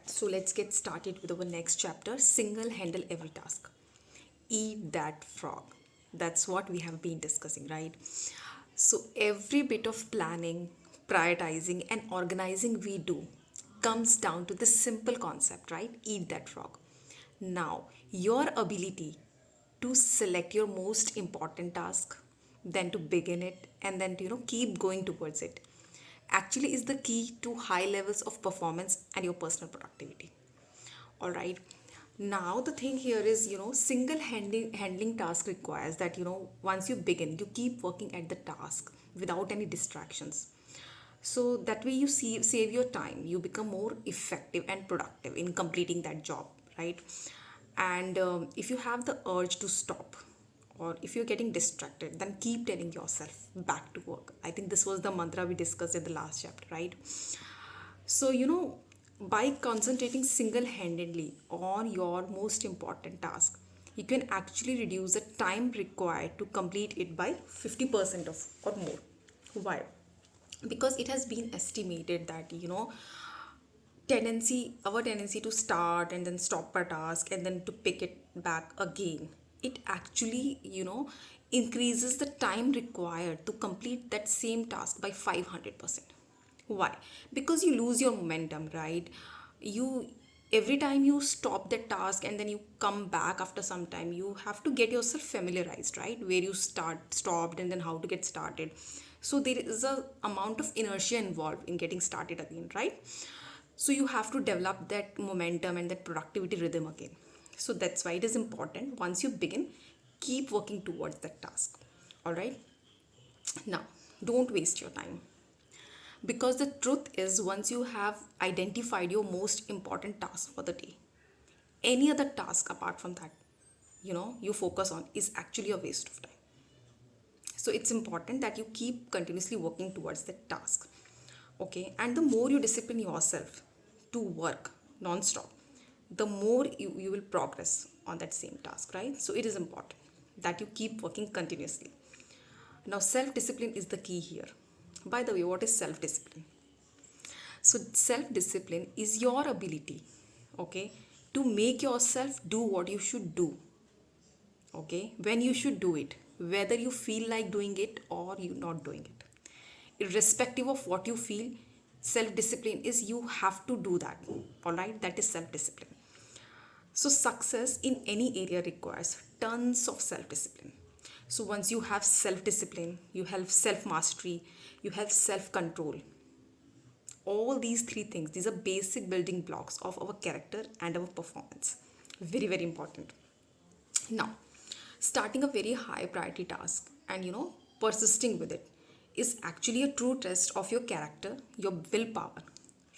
So let's get started with our next chapter, single handle every task. Eat that frog. That's what we have been discussing, right? So every bit of planning, prioritizing, and organizing we do comes down to this simple concept, right? Eat that frog. Now, your ability to select your most important task, then to begin it, and then to keep going towards it actually is the key to high levels of performance and your personal productivity. All right. Now the thing here is, single handling task requires that, once you begin, you keep working at the task without any distractions. So that way you save your time, you become more effective and productive in completing that job, right? And if you have the urge to stop, or if you're getting distracted, then keep telling yourself back to work. I think this was the mantra we discussed in the last chapter, right? So, by concentrating single handedly on your most important task, you can actually reduce the time required to complete it by 50% of or more. Why? Because it has been estimated that, our tendency to start and then stop a task and then to pick it back again, it actually, increases the time required to complete that same task by 500%. Why? Because you lose your momentum, right? You Every time you stop the task and then you come back after some time, you have to get yourself familiarized, right? Where you stopped and then how to get started. So there is a amount of inertia involved in getting started again, right? So you have to develop that momentum and that productivity rhythm again. So that's why it is important, once you begin, keep working towards that task. All right. Now, don't waste your time, because the truth is, once you have identified your most important task for the day, any other task apart from that, you focus on, is actually a waste of time. So it's important that you keep continuously working towards that task. Okay. And the more you discipline yourself to work non-stop, the more you will progress on that same task, right? So it is important that you keep working continuously. Now, self-discipline is the key here. By the way, what is self-discipline? So self-discipline is your ability, okay, to make yourself do what you should do, okay, when you should do it, whether you feel like doing it or you not doing it. Irrespective of what you feel, self-discipline is you have to do that. All right, that is self-discipline. So success in any area requires tons of self-discipline. So once you have self-discipline, you have self-mastery, you have self-control. All these three things, these are basic building blocks of our character and our performance. Very, very important. Now, starting a very high priority task and persisting with it is actually a true test of your character, your willpower,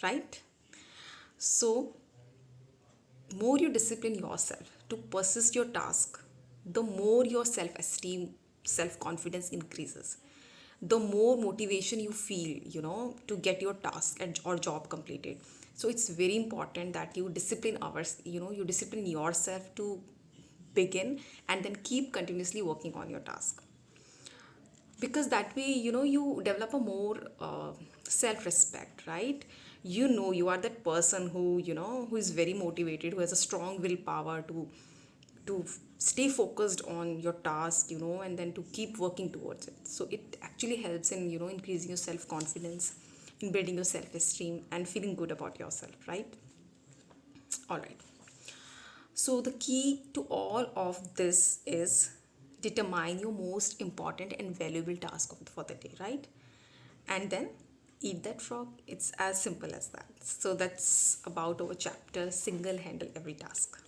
right? So more you discipline yourself to persist your task, the more your self-esteem, self-confidence increases, the more motivation you feel, to get your task or job completed. So it's very important that you discipline you discipline yourself to begin and then keep continuously working on your task, because that way you develop a more self-respect, right? You are that person who is very motivated, who has a strong willpower to stay focused on your task, and then to keep working towards it. So it actually helps in increasing your self-confidence, in building your self-esteem and feeling good about yourself, right? All right. So the key to all of this is determine your most important and valuable task for the day, right? And then eat that frog. It's as simple as that. So that's about our chapter, single handle every task.